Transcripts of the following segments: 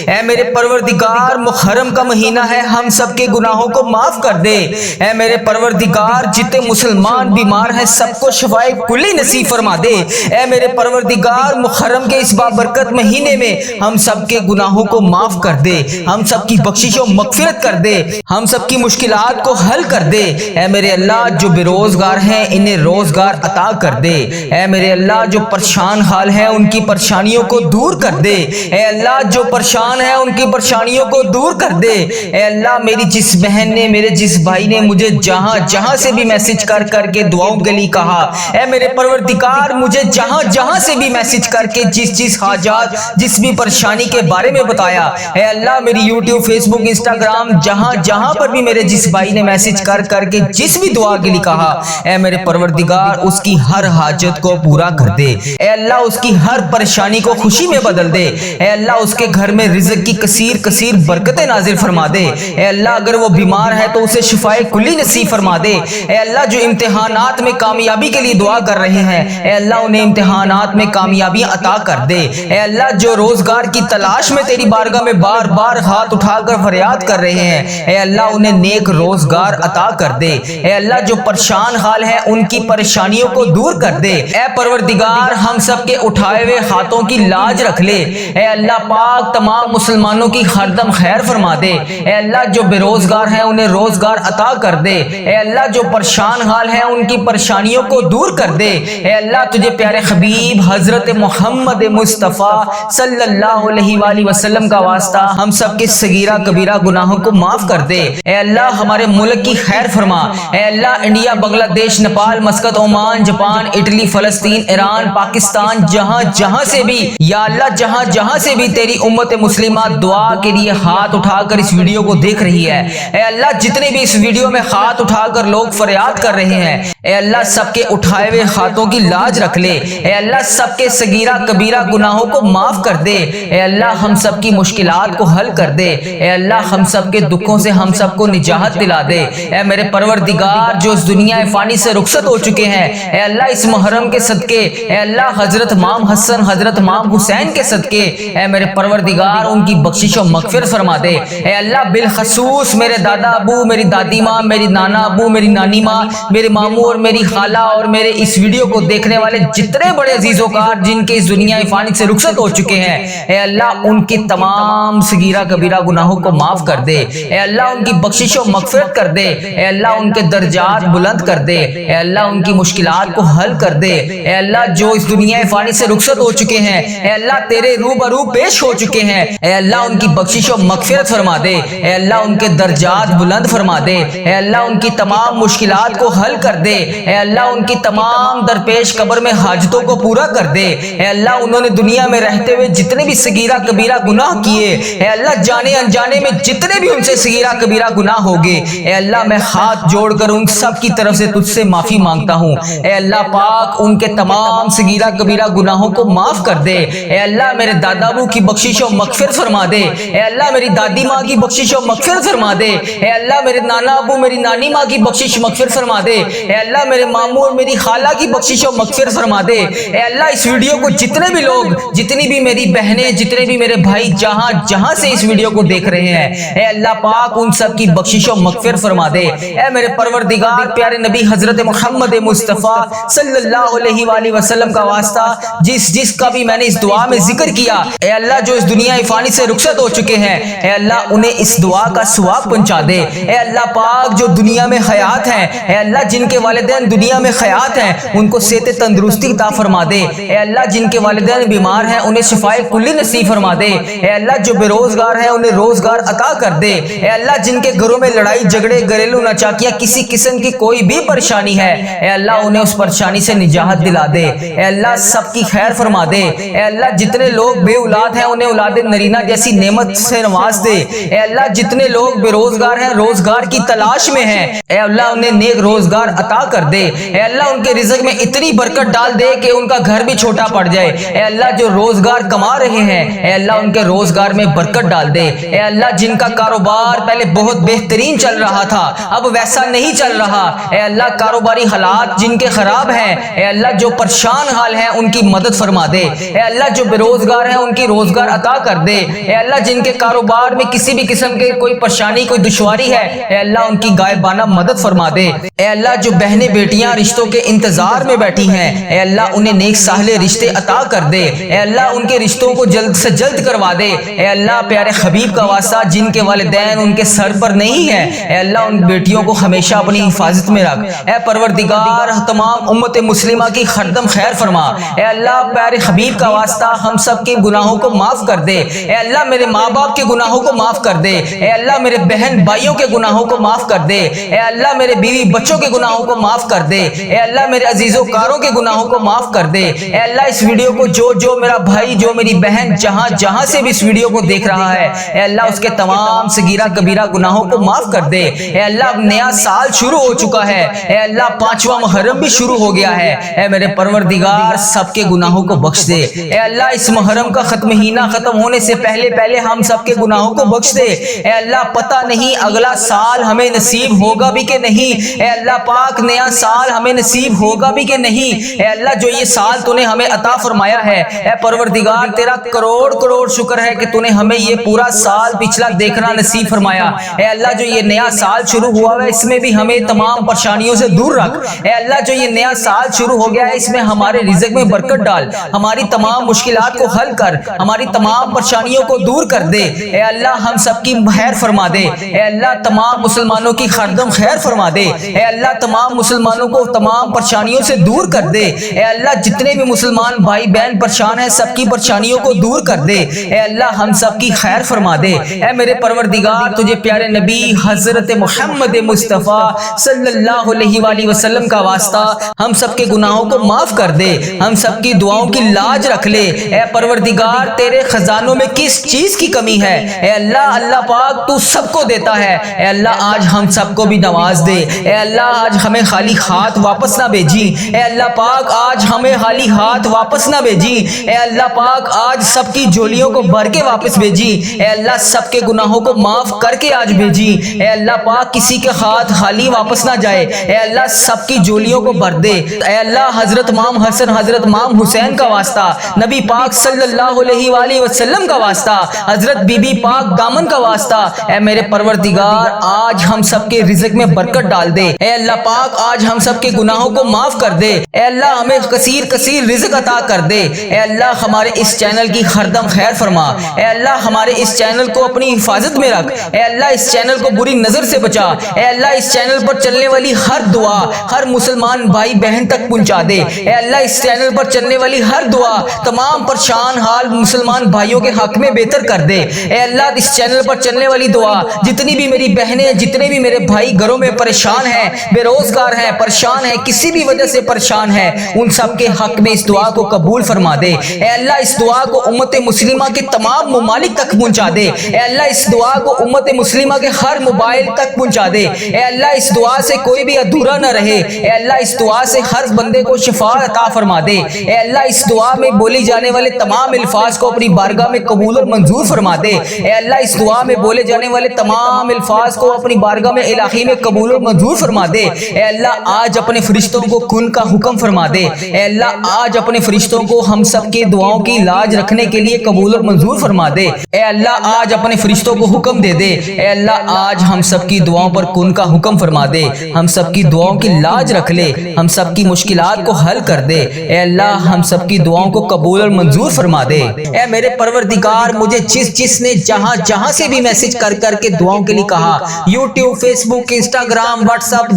اے میرے پروردگار محرم کا مہینہ ہے، ہم سب کے گناہوں کو معاف کر دے۔ اے میرے پروردگار جتنے مسلمان بیمار ہیں سب کو شفائے کلی نصیب فرما دے۔ اے میرے پروردگار محرم کے اس بابرکت مہینے میں ہم سب کے گناہوں کو معاف کر دے، ہم سب کی بخشش و مغفرت کر دے، ہم سب کی مشکلات کو حل کر دے۔ اے میرے اللہ جو بے روزگار ہیں انہیں روزگار عطا کر دے۔ اے میرے اللہ جو پریشان حال ہیں ان کی پریشانیوں کو دور کر دے۔ اے اللہ جو پریشان ہیں ان کی پریشانیوں کو دور کر دے۔ اے اللہ میری جس بہن نے، میرے جس بھائی نے مجھے جہاں جہاں سے بھی میسج کر کر کے دعاؤں کے لیے کہا، اے میرے پروردگار مجھے جہاں جہاں سے بھی میسج کر کے جس حاجات، جس بھی پریشانی کے بارے میں بتایا، اے اللہ میری یوٹیوب، فیس بک، انسٹاگرام، جہاں جہاں پر بھی میرے جس بھائی نے میسج کر کر کے جس بھی دعا کے لیے کہا، اے میرے پروردگار اس کی ہر حاجت کو پورا کر دے۔ اے اللہ اس کی ہر پریشانی کو خوشی میں بدل دے۔ اے اللہ اس کے گھر میں رزق کی کثیر کثیر برکتیں نازل فرما دے۔ اے اللہ اگر وہ بیمار ہے تو اسے شفائے کلی نصیب فرما دے۔ اے اللہ جو امتحانات میں کامیابی کے لیے دعا کر رہے ہیں، اے اللہ انہیں امتحانات میں کامیابیاں عطا کر دے۔ اے اللہ جو روزگار کی تلاش میں تیری بارگاہ میں بار بار ہاتھ اٹھا کر فریاد کر رہے ہیں، اے اللہ انہیں نیک روزگار عطا کر دے۔ اے اللہ جو پریشان حال ہے ان کی پریشانیوں کو دور کر دے۔ اے پروردگار ہم سب کے اٹھائے ہوئے ہاتھوں کی لاج رکھ لے۔ اے اللہ پاک تمام مسلمانوں کی ہر دم خیر فرما دے۔ اے اللہ جو بے روزگار ہیں انہیں روزگار عطا کر دے۔ اے اللہ جو پریشان حال ہیں ان کی پریشانیوں کو دور کر دے۔ اے اللہ تجھے پیارے حبیب حضرت محمد مصطفیٰ صلی اللہ علیہ وآلہ وسلم کا واسطہ ہم سب کے صغیرہ کبیرہ گناہوں کو معاف کر دے۔ اے اللہ ہمارے ملک کی خیر فرما۔ اے اللہ انڈیا، بنگلہ دیش، Nepal, Muscat, Oman, Japan, Italy, فلسطین، ایران، پاکستان، جہاں جہاں سے بھی یا اللہ جہاں جہاں سے بھی تیری امت مسلمہ دعا کے لیے ہاتھ اٹھا کر اس ویڈیو کو دیکھ رہی ہے، اے اللہ جتنے بھی اس ویڈیو میں ہاتھ اٹھا کر لوگ فریاد کر رہے ہیں، اے اللہ سب کے اٹھائے ہوئے ہاتھوں کی لاج رکھ لے۔ اے اللہ سب کے صغیرہ کبیرہ گناہوں کو معاف کر دے۔ اے اللہ ہم سب کی مشکلات کو حل کر دے۔ اے اللہ ہم سب کے دکھوں سے ہم سب کو نجات دلا دے۔ اے میرے پروردگار جو اس دنیا فانی سے رخصت ہو چکے ہیں، اے اللہ اس محرم کے صدقے، اے اللہ حضرت امام حسن، حضرت امام حسین کے صدقے، اے میرے پروردگار ان کی بخشش و مغفرت فرما دے۔ اے اللہ بالخصوص میرے دادا ابو، میری دادی ماں، میری نانا ابو، میری نانی ماں، میرے ماموں اور میری خالہ اور میرے اس ویڈیو کو دیکھنے والے جتنے بڑے عزیز و کار جن کے اس دنیا فانی سے رخصت ہو چکے ہیں، اے اللہ ان کی تمام صغیرہ کبیرہ گناہوں کو معاف کر دے۔ اے اللہ ان کی بخشش و مغفرت کر دے۔ اے اللہ ان کے درجات بلند کر دے۔ اے اللہ ان کی مشکلات کو حل کر دے۔ اے اللہ جو اس دنیا فانی سے رخصت ہو چکے ہیں، اے اللہ تیرے روبرو پیش ہو چکے ہیں، اے اللہ ان کی بخشش و مغفرت فرما دے۔ اے اللہ ان کے درجات بلند فرما دے۔ اے اللہ ان کی تمام مشکلات کو حل کر دے۔ اے اللہ ان کی تمام درپیش قبر میں حاجتوں کو پورا کر دے۔ اے اللہ انہوں نے دنیا میں رہتے ہوئے جتنے بھی صغیرہ کبیرہ گناہ کیے، اے اللہ جانے انجانے میں جتنے بھی ان سے صغیرہ کبیرہ گناہ ہوگے، اے اللہ میں ہاتھ جوڑ کر ان سب کی طرف سے تجھ سے معافی مانگتا ہوں۔ اے اللہ پاک ان کے تمام صغیرہ کبیرہ گناہوں کو معاف کر دے۔ اے اللہ میرے دادا ابو کی بخشش و مغفرت فرما دے۔ اے اللہ میری دادی ماں کی بخشش و مغفرت فرما دے۔ اے اللہ میرے نانا ابو، میری نانی ماں کی بخشش و مغفرت فرما دے۔ اے اللہ میرے ماموں اور میری خالہ کی بخشش و مغفرت فرما دے۔ اے اللہ اس ویڈیو کو جتنے بھی لوگ، جتنی بھی میری بہنیں، جتنے بھی میرے بھائی جہاں جہاں سے اس ویڈیو کو دیکھ رہے ہیں، اے اللہ پاک ان سب کی بخشش و مغفرت فرما دے۔ اے میرے پروردگار پیارے نبی حضرت محمد مصطفیٰ صلی اللہ علیہ وآلہ وسلم کا واسطہ جس کا بھی میں نے اس دعا میں ذکر کیا، اے اللہ جو اس دنیا فانی سے رخصت ہو چکے ہیں، اے اللہ انہیں اس دعا کا ثواب پہنچا دے۔ اے اللہ پاک جو دنیا میں حیات ہیں، اے اللہ جن کے والدین دنیا میں حیات ہیں ان کو صحت تندرستی عطا فرما دے۔ اے اللہ جن کے والدین بیمار ہیں انہیں شفائے کلی نصیب فرما دے۔ اے اللہ جو بے روزگار ہیں انہیں روزگار عطا کر دے۔ اے اللہ جن کے گھروں میں لڑائی جھگڑے، گھریلو ناچاکیاں، کسی قسم کی کوئی بھی پریشانی ہے، اے اللہ انہیں اس پریشانی سے نجات دلا دے۔ اے اللہ سب کی خیر فرما دے۔ اے اللہ جتنے لوگ بے اولاد ہیں انہیں اولاد نرینہ جیسی نعمت سے نواز دے۔ اے اللہ جتنے لوگ بے روزگار ہیں، روزگار کی تلاش میں ہیں، اے اللہ انہیں نیک روزگار عطا کر دے۔ اے اللہ ان کے رزق میں اتنی برکت ڈال دے کہ ان کا گھر بھی چھوٹا پڑ جائے۔ اے اللہ جو روزگار کما رہے ہیں، اے اللہ ان کے روزگار میں برکت ڈال دے۔ اے اللہ جن کا کاروبار پہلے بہت بہترین چل رہا تھا اب ویسا نہیں چل رہا، اے اللہ کاروباری حالات جن کے خراب ہیں، اے اللہ جو پریشان حال ہیں ان کی مدد فرما دے۔ اے اللہ جو بے روزگار ہیں ان کی روزگار عطا کر دے۔ دے۔ اے اللہ جن کے کاروبار میں کسی بھی قسم کے کوئی پریشانی کوئی دشواری ہے، اے اللہ ان کی غائبانہ مدد فرما دے۔ اے اللہ جو بہنیں بیٹیاں رشتوں کے انتظار میں بیٹھی ہیں، اے اللہ انہیں نیک صالح رشتے عطا کر دے۔ اے اللہ ان کے رشتوں کو جلد سے جلد کروا دے۔ اے اللہ پیارے حبیب کا واسطہ جن کے والدین ان کے سر پر نہیں ہے، اے اللہ ان بیٹیوں کو ہمیشہ اپنی حفاظت میں رکھ۔ اے پروردگار تمام امت مسلمہ کی خردم خیر فرما۔ اے اللہ پیارے حبیب کا واسطہ ہم سب کے گناہوں کو معاف کر دے۔ اے اللہ میرے ماں باپ کے گناہوں کو معاف کر دے۔ اے اللہ میرے بہن بھائیوں کے گناہوں کو معاف کر دے۔ اے اللہ میرے بیوی بچوں کے گناہوں کو معاف کر دے۔ اے اللہ میرے عزیز و کاروں کے گناہوں کو معاف کر دے۔ اے اللہ اس ویڈیو کو جو میرا بھائی جو میری بہن جہاں سے بھی اس ویڈیو کو دیکھ رہا ہے، اے اللہ اس کے تمام صغیرہ کبیرہ گناہوں کو معاف کر دے۔ اے اللہ اب نیا سال شروع ہو چکا ہے، اے اللہ 5واں محرم بھی شروع ہو گیا ہے۔ اے میرے پروردگار سب کے گناہوں کو بخش دے۔ اے اللہ اس محرم کا مہینہ ختم ہونے سے پہلے ہم سب کے گناہوں کو بخش دے۔ اے اللہ پتہ نہیں اگلا سال ہمیں نصیب ہوگا بھی کہ نہیں، اے اللہ پاک نیا سال ہمیں نصیب ہوگا بھی کہ نہیں۔ اے اللہ جو یہ سال تو نے ہمیں عطا فرمایا ہے، اے پروردگار تیرا کروڑ شکر ہے کہ تو نے ہمیں یہ پورا سال پچھلا دیکھنا نصیب فرمایا۔ اے اللہ جو یہ نیا سال شروع ہوا ہے اس میں بھی ہمیں تمام پریشانیوں سے دور رکھ۔ اے اللہ جو یہ نیا سال شروع ہو گیا ہے اس میں ہمارے رزق میں برکت ڈال، ہماری تمام مشکلات کو حل کر، ہماری تمام پریشانیوں کو دور کر دے۔ اے اللہ ہم سب کی خیر فرما دے۔ اے اللہ تمام مسلمانوں کی خردم خیر فرما دے۔ اے اللہ تمام مسلمانوں کو تمام پریشانیوں سے دور کر دے۔ اے اللہ جتنے بھی مسلمان بھائی بہن پریشان ہیں سب کی پریشانیوں کو دور کر دے۔ اے اللہ ہم سب کی خیر فرما دے۔ اے میرے پروردگار تجھے پیارے نبی حضرت محمد مصطفیٰ صلی اللہ علیہ وآلہ وسلم کا واسطہ ہم سب کے گناہوں کو معاف کر دے، ہم سب کی دعاؤں کی لاج رکھ لے۔ اے پروردگار تیرے خزانوں میں کس چیز کی کمی ہے؟ اے اللہ پاک تو سب کو دیتا ہے۔ اے اللہ آج ہم سب کو بھی نواز دے۔ اے اللہ آج ہمیں خالی ہاتھ واپس نہ بھیجی۔ اے اللہ پاک آج ہمیں خالی ہاتھ واپس نہ بھیجی۔ اے اللہ پاک آج سب کی جھولیوں کو بھر کے واپس بھیجی۔ اے اللہ سب کے گناہوں کو معاف کر کے آج بھیجی۔ اے اللہ پاک کسی کے ہاتھ خالی واپس نہ جائے۔ اے اللہ سب کی جھولیوں کو بھر دے۔ اے اللہ حضرت امام حسن حضرت امام حسین کا واسطہ، نبی پاک صلی اللہ علیہ وآلہ وسلم کا واسطہ، حضرت بی بی پاک دامن کا واسطہ، اے میرے پروردگار آج ہم سب کے رزق میں برکت ڈال دے۔ اے اللہ پاک آج ہم سب کے گناہوں کو معاف کر دے۔ اے اللہ ہمیں کثیر رزق عطا کر دے۔ اے اللہ ہمارے اس چینل کی خردم خیر فرما۔ اے اللہ ہمارے اس چینل کو اپنی حفاظت میں رکھ۔ اے اللہ اس چینل کو بری نظر سے بچا۔ اے اللہ اس چینل پر چلنے والی ہر دعا ہر مسلمان بھائی بہن تک پہنچا دے۔ اے اللہ اس چینل پر چلنے والی ہر دعا تمام پریشان حال مسلمان بھائیوں کے حق میں بہتر کر دے۔ اے اللہ اس چینل پر چلنے والی دعا جتنی بھی میری بہنیں جتنے بھی میرے بھائی گھروں میں پریشان ہیں، بے روزگار ہیں، پریشان ہیں، کسی بھی وجہ سے پریشان ہیں، ان سب کے حق میں اس دعا کو قبول فرما دے۔ اے اللہ اس دعا کو امت مسلمہ کے تمام ممالک تک پہنچا دے۔ اے اللہ اس دعا کو امت مسلمہ کے ہر موبائل تک پہنچا دے۔ اے اللہ اس دعا سے کوئی بھی ادھورا نہ رہے۔ اے اللہ اس دعا سے ہر بندے کو شفا عطا فرما دے۔ اے اللہ اس دعا میں بولی جانے والے تمام الفاظ کو اپنی بارگاہ میں قبول اور منظور فرما دے۔ اے اللہ اس دعا میں بولے جانے والے تمام الفاظ کو اپنی بارگاہ میں الہی میں قبول اور منظور فرما دے۔ اے اللہ آج اپنے فرشتوں کو کن کا حکم فرما دے۔ اے اللہ آج اپنے فرشتوں کو ہم سب کے دعاؤں کی لاج رکھنے کے لیے قبول اور منظور فرما دے۔ اے اللہ آج اپنے فرشتوں کو حکم دے دے۔ اے اللہ آج ہم سب کی دعاؤں پر کن کا حکم فرما دے، ہم سب کی دعاؤں کی لاج رکھ لے، ہم سب کی مشکلات کو حل کر دے۔ اے اللہ ہم سب کی دعاؤں کو قبول اور منظور فرما دے۔ اے میرے پروردگار مجھے جس نے جہاں سے بھی میسج کر کے دعاؤں کے لیے کہا، یوٹیوب، فیس بک، انسٹاگرام، واٹس ایپ،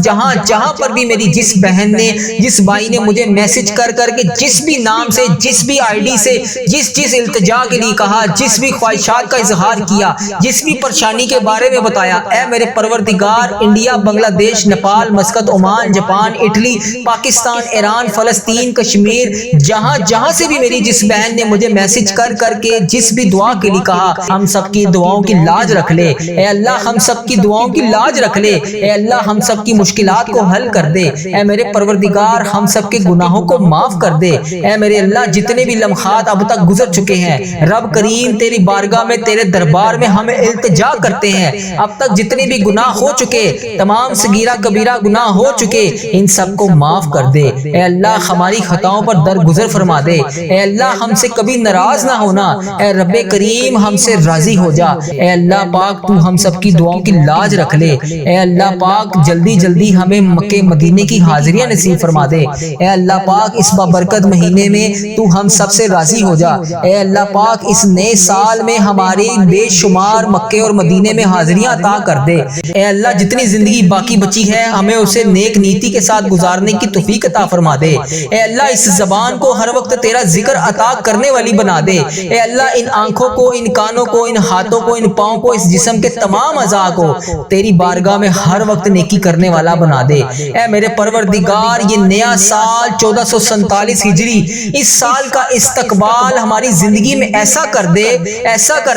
جہاں پر بھی میری جس بہن نے جس بھائی نے مجھے میسج کر کے جس بھی نام سے جس بھی آئی ڈی سے جس التجا کے لیے کہا، جس بھی خواہشات کا اظہار کیا، جس بھی پریشانی کے بارے میں بتایا، اے میرے پروردگار انڈیا، بنگلہ دیش، Nepal, Muscat, Oman, Japan, Italy, Pakistan, Iran, فلسطین، کشمیر، جہاں سے بھی میری جس بہن نے مجھے میسج کر کے جس بھی دعا کے لیے کہا، ہم سب کی دعاؤں کی لاج رکھ لے۔ اے اللہ ہم سب کی دعاؤں کی لاج رکھ لے۔ اے اللہ ہم سب کی مشکلات کو حل کر دے۔ اے میرے پروردگار ہم سب کے گناہوں کو معاف کر دے۔ اے میرے اللہ جتنے بھی لمحات اب تک گزر چکے ہیں، رب کریم تیری بارگاہ میں تیرے دربار میں ہمیں التجا کرتے ہیں، اب تک جتنے بھی گناہ ہو چکے، تمام صغیرہ کبیرہ گناہ ہو چکے، ان سب کو معاف کر دے۔ اے اللہ ہماری خطاؤں پر درگزر فرما دے۔ اے اللہ ہم سے کبھی ناراض نہ ہونا۔ اے رب رب کریم ہم سے راضی ہو جا۔ اے اللہ پاک تو ہم سب کی دعاؤں کی لاج رکھ لے۔ اے اللہ پاک جلدی جلدی ہمیں مکہ مدینے کی حاضریاں نصیب فرما دے۔ اے اللہ پاک اس بابرکت مہینے میں تو ہم سب سے راضی ہو جا۔ اے اللہ پاک اس نئے سال میں ہماری بے شمار مکے اور مدینے میں حاضریاں عطا کر دے۔ اے اللہ جتنی زندگی باقی بچی ہے ہمیں اسے نیک نیتی کے ساتھ گزارنے کی توفیق عطا فرما دے۔ اے اللہ اس زبان کو ہر وقت تیرا ذکر عطا کرنے والی بنا دے۔ اے اللہ ان آنکھوں کو، ان کانوں کو، ان ہاتھوں کو، ان پاؤں کو، اس جسم کے تمام اعضاء کو تیری بارگاہ میں ہر وقت نیکی کرنے والا بنا دے۔ اے میرے پروردگار یہ نیا سال 1447 ہجری، اس سال کا استقبال ہماری زندگی میں ایسا کر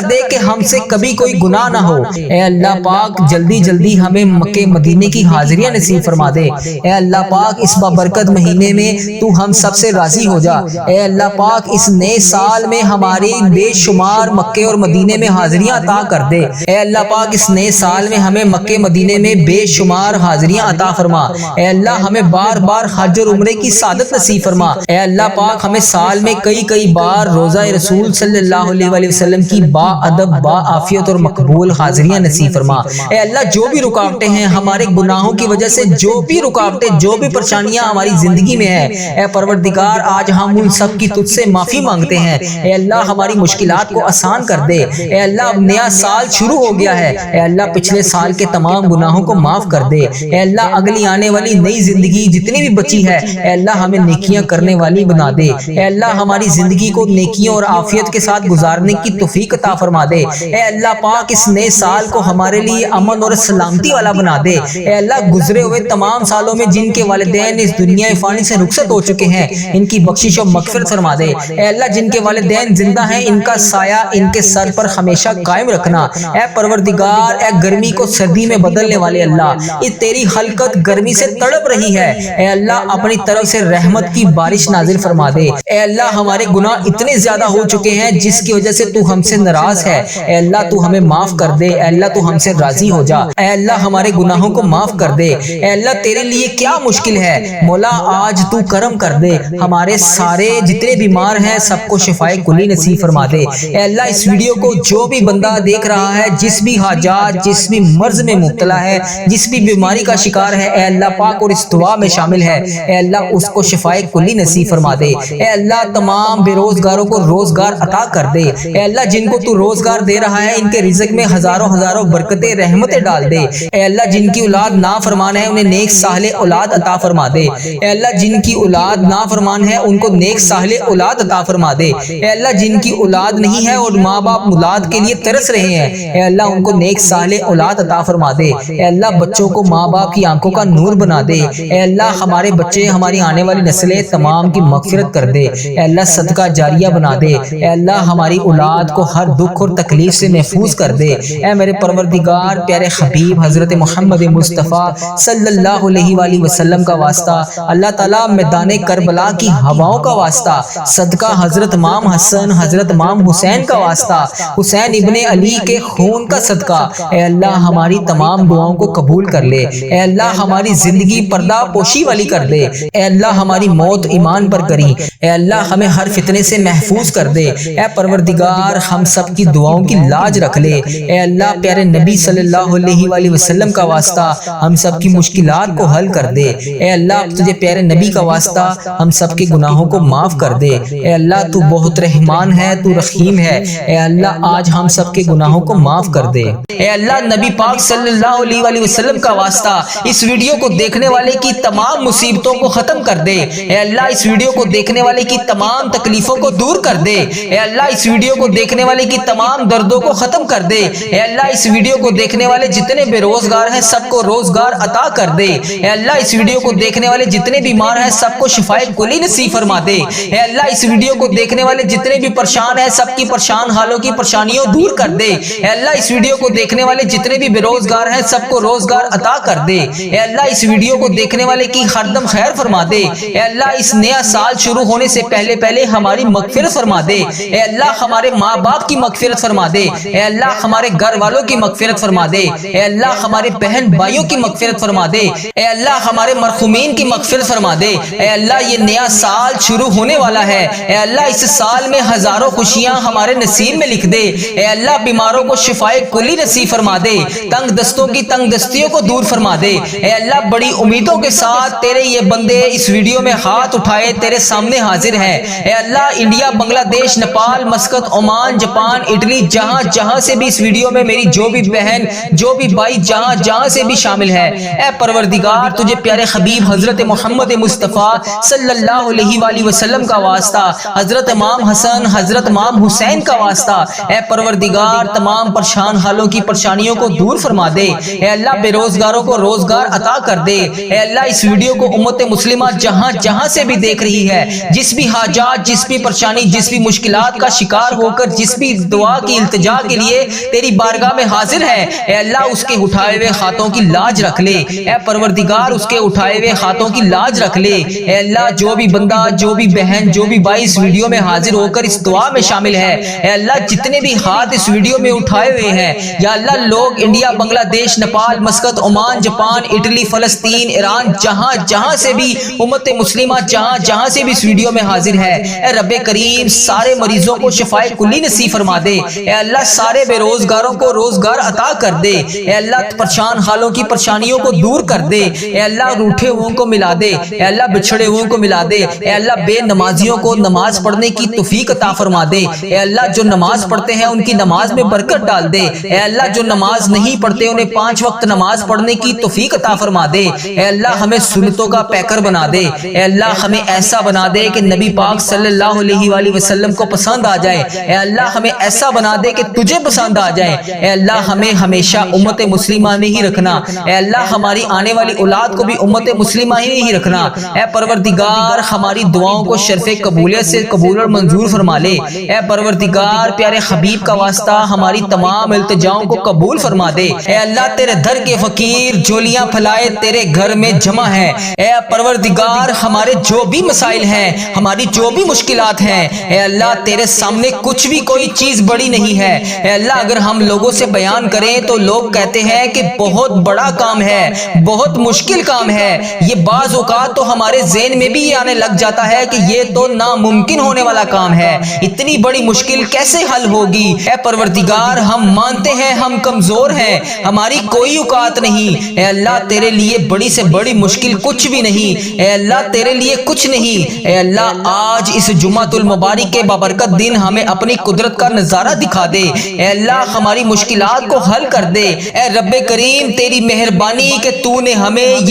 دے کہ ہم سے کبھی کوئی گناہ نہ ہو۔ اے اللہ پاک جلدی جلدی ہمیں مکہ مدینے کی حاضریاں نصیب فرما دے۔ اے اللہ پاک اس بابرکت مہینے میں تو ہم سب سے راضی ہو جا۔ اے اللہ پاک اس نئے سال میں ہماری بے شمار مکے اور مدینے میں حاضریاں عطا کر دے۔ اے اللہ پاک اس نئے سال میں ہمیں مکے مدینے میں بے شمار حاضریاں عطا فرما۔ اے اللہ ہمیں بار بار حج اور عمرے کی سعادت نصیب فرما۔ اے اللہ پاک ہمیں سال میں کئی بار روزہ رسول صلی اللہ علیہ وسلم کی با ادب، با عافیت اور مقبول حاضریاں نصیب فرما۔ اے اللہ جو بھی رکاوٹیں ہیں ہمارے گناہوں کی وجہ سے، جو بھی رکاوٹیں، جو بھی پریشانیاں ہماری زندگی میں ہیں، اے پروردگار آج ہم ان سب کی تجھ سے معافی مانگتے ہیں۔ اے اللہ ہماری مشکلات کو آسان کر دے۔ اے اللہ اب نیا سال شروع ہو گیا ہے، اے اللہ پچھلے سال کے تمام گناہوں کو معاف کر دے۔ اے اللہ اگلی آنے والی نئی زندگی جتنی بھی بچی ہے، اے اللہ ہمیں نیکیاں کرنے والی بنا دے۔ اے اللہ ہماری زندگی کو نیکیوں اور عافیت کے ساتھ گزارنے کی توفیق عطا فرما دے۔ اے اللہ پاک اس نئے سال کو ہمارے لیے امن اور سلامتی والا بنا دے۔ اے اللہ گزرے ہوئے تمام سالوں میں جن کے والدین اس دنیا فانی سے رخصت ہو چکے ہیں، ان کی بخشش و مغفرت فرما دے۔ اے اللہ جن کے والدین زندہ ہیں ان کا سایہ ان کے سر پر ہمیشہ قائم رکھنا۔ اے پروردگار اے گرمی کو سردی میں بدلنے والے اللہ، یہ تیری خلقت گرمی سے تڑپ رہی ہے، اے اللہ اپنی طرف سے رحمت کی بارش نازل فرما دے۔ اے اللہ ہمارے گناہ اتنے زیادہ ہو چکے ہیں جس کی وجہ سے تو ہم سے ناراض ہے، اے اللہ تو ہمیں معاف کر دے۔ اے اللہ تو ہم سے راضی ہو جا۔ اے اللہ ہمارے گناہوں کو معاف کر دے۔ اے اللہ تیرے لیے کیا مشکل ہے، مولا آج تو کرم کر دے۔ ہمارے سارے جتنے بیمار ہیں سب کو شفائے کلی نصیب فرما دے۔ اے اللہ اس ویڈیو کو جو بھی بندہ دیکھ رہا ہے، جس بھی حاجات، جس بھی مرض میں مبتلا ہے، جس بھی بیماری کا شکار ہے، اے اللہ پاک اور اس دعا میں شامل ہے، اے اللہ اس کو شفائے کلی نصیب فرما دے۔ اے اللہ تمام بے روزگاروں کو روزگار عطا کر دے۔ اے اللہ جن کو تو روزگار دے رہا ہے ان کے رزق میں ہزاروں برکتیں، رحمتیں ڈال دے۔ اے اللہ جن کی اولاد نافرمان ہے انہیں نیک صالح اولاد عطا فرما دے۔ اے اللہ جن کی اولاد نافرمان ہے ان کو نیک صالح اولاد عطا فرما دے۔ اے اللہ جن کی اولاد نہیں ہے اور ماں باپ اولاد کے لیے ترس رہے ہیں، اے اللہ ان کو نیک صالح اولاد عطا فرما دے۔ اے اللہ بچوں کو ماں باپ کی آنکھوں کا نور بنا دے۔ اے اللہ ہمارے بچے، ہماری آنے والی نسلیں تمام کی مغفرت کر دے۔ اے اللہ صدقہ جاریہ بنا دے۔ اے اللہ ہماری اولاد کو ہر دکھ اور تکلیف سے محفوظ کر دے۔ اے میرے پروردگار پیارے حبیب حضرت محمد مصطفیٰ صلی اللہ علیہ وآلہ وسلم کا واسطہ، اللہ تعالیٰ میدان کربلا کی ہواؤں کا واسطہ، صدقہ حضرت امام حسن، حضرت امام حسین کا واسطہ، حسین ابن علی کے خون کا صدقہ، اے اللہ ہماری تمام دعاؤں کو قبول کر لے۔ اے اللہ ہماری زندگی پردہ پوشی والی کر دے۔ اے اللہ ہماری موت ایمان پر کری۔ اے اللہ ہمیں ہر فتنے سے محفوظ کر دے۔ اے پروردگار ہم سب کی دعاؤں کی لاج رکھ لے۔ اے اللہ پیارے نبی صلی اللہ علیہ وآلہ وسلم کا واسطہ ہم سب کی مشکلات کو حل کر دے۔ اے اللہ تجھے پیارے نبی کا واسطہ ہم سب کے گناہوں کو معاف کر دے۔ اے اللہ تو بہت رحمان ہے، تو رحیم ہے۔ اے اللہ آج ہم سب کے گناہوں کو معاف کر دے۔ اے اللہ نبی پاک صلی اللہ علیہ وآلہ وسلم کا واسطہ اس ویڈیو کو دیکھنے والے کی تمام مصیبتوں کو ختم کر دے۔ اے اللہ اس ویڈیو کو دیکھنے والے کی تمام تکلیفوں کو دور کر دے۔ اے اللہ اس ویڈیو کو دیکھنے والے کی تمام دردوں کو ختم کر دے۔ اے اللہ اس ویڈیو کو دیکھنے والے جتنے بے روزگار ہیں سب کو روزگار عطا کر دے۔ اے اللہ اس ویڈیو کو دیکھنے والے جتنے بیمار ہیں سب کو شفائے کلی نصیب فرما دے۔ اے اللہ اس ویڈیو کو دیکھنے والے جتنے بھی پریشان ہیں سب کی پریشان حالوں کی پریشانیوں دور کر دے۔ اے اللہ اس ویڈیو کو دیکھنے والے جتنے بھی بے روزگار ہیں سب کو روزگار عطا کر دے۔ اے اللہ اس ویڈیو کو دیکھنے والے کی ہر دم خیر فرما دے۔ اے اللہ اس نیا سال شروع ہونے سے پہلے ہماری مغفرت فرما دے۔ اے اللہ ہمارے ماں باپ کی مغفرت فرما دے۔ اے اللہ ہمارے گھر والوں کی مغفرت فرما دے۔ اے اللہ ہمارے بہن بھائیوں کی مغفرت فرما دے۔ اے اللہ ہمارے مرحومین کی مغفرت فرما دے۔ اے اللہ یہ نیا سال شروع ہونے والا ہے، اے اللہ اس سال میں ہزاروں خوشیاں، ہمارے نصیب میں لکھ دے۔ اے اللہ بیماروں کو شفائے کلی نصیب فرما دے، تنگ دستوں کی تنگ دستیوں کو دور فرما دے۔ اے اللہ بڑی امیدوں کے ساتھ تیرے یہ بندے اس ویڈیو میں ہاتھ اٹھائے تیرے سامنے حاضر ہیں۔ اے اللہ انڈیا، بنگلہ دیش، Nepal, Muscat, Oman, Japan, Italy, جہاں جہاں سے بھی اس ویڈیو میں میری جو بھی بہن جو بھی بھائی جہاں جہاں سے بھی شامل ہے، اے پروردگار تجھے پیارے حبیب حضرت محمد مصطفیٰ صلی اللہ علیہ وآلہ وسلم کا واسطہ، حضرت امام حسن، حضرت امام حسین کا واسطہ، اے پروردگار تمام پریشان حالوں کی پریشانیوں کو دور فرما دے۔ اے اللہ بے روزگاروں کو روزگار عطا کر دے۔ اے اللہ اس ویڈیو کو امت مسلمہ جہاں جہاں سے بھی دیکھ رہی ہے، جس بھی حاجات، جس بھی پریشانی، جس بھی مشکلات کا شکار ہو کر جس بھی دعا کی التجا کے لیے تیری بارگاہ میں حاضر ہے، اے اللہ اس کے اٹھائے ہوئے ہاتھوں کی لاج رکھ لے۔ اے پروردگار اس کے اٹھائے ہوئے ہاتھوں کی لاج رکھ لے۔ اے اللہ جو بھی بندہ، جو بھی بہن، جو بھی بھائی اس ویڈیو میں حاضر ہو کر اس دعا میں شامل ہے، اے اللہ جتنے بھی ہاتھ اس ویڈیو میں اٹھائے ہوئے ہیں، یا اللہ لوگ انڈیا، بنگلہ دیش، Nepal, Muscat, Oman, Japan, Italy, فلسطین، ایران، جہاں جہاں سے بھی امت مسلمہ جہاں جہاں سے بھی اس ویڈیو میں حاضر ہے، اے رب کریم سارے مریضوں کو شفائے کلی نصیب فرما دے۔ اے اللہ سارے بے روزگاروں کو روزگار عطا کر دے۔ اے اللہ پریشان حالوں کی پریشانیوں کو دور کر دے۔ اے اللہ روٹھے ہوئے کو ملا دے۔ اے اللہ بچھڑے ہوئے کو ملا دے۔ اے اللہ بے نمازیوں کو نماز پڑھنے کی توفیق عطا فرما دے۔ اے اللہ جو نماز پڑھتے ہیں ان کی نماز میں برکت ڈال دے۔ اے اللہ جو نماز نہیں پڑھتے انہیں 5 وقت نماز پڑھنے کی توفیق عطا فرما دے۔ اے اللہ ہمیں سنتوں کا پیکر بنا دے۔ اے اللہ ہمیں ایسا بنا دے کہ نبی پاک صلی اللہ علیہ وآلہ وسلم کو پسند آ جائے۔ اے اللہ ہمیں ایسا بنا دے کہ تجھے پسند آ جائے۔ اے اللہ ہمیں ہمیشہ امت مسلمہ میں ہی رکھنا۔ اے اللہ ہماری آنے والی اولاد کو بھی امت مسلمہ ہی رکھنا۔ اے پروردگار ہماری دعاؤں کو شرف قبولیت سے قبول اور منظور فرما لے۔ اے پروردگار پیارے حبیب کا واسطہ ہماری تمام التجاؤں کو قبول فرما دے۔ اے اللہ تیرے در کے فقیر جولیاں پھلائے تیرے گھر میں جمع ہے۔ اے پروردگار ہمارے جو بھی مسائل ہیں، ہماری جو بھی مشکلات ہیں، اے اللہ تیرے سامنے کچھ بھی کوئی چیز بڑی نہیں ہے۔ اے اللہ اگر ہم لوگوں سے بیان کریں تو لوگ کہتے ہیں کہ بہت بڑا کام ہے، بہت مشکل کام ہے۔ یہ بعض اوقات تو ہمارے ذہن میں بھی یہ آنے لگ جاتا ہے کہ یہ تو ناممکن ہونے والا کام ہے، اتنی بڑی مشکل کیسے حل ہوگی؟ اے پروردگار ہم مانتے ہیں ہم کمزور ہیں، ہماری کوئی اوقات نہیں۔ اے اللہ تیرے لیے بڑی سے بڑی مشکل کچھ بھی نہیں۔ اے اللہ تیرے لیے کچھ نہیں۔ اے اللہ آج اس جمعۃ المبارک کے بابرکت دن ہمیں اپنی قدرت کا نظارہ دکھا دے۔ اے اللہ ہماری مشکلات کو حل کر دے۔ اے رب کریم تیری مہربانی کہ تو نے ہمیں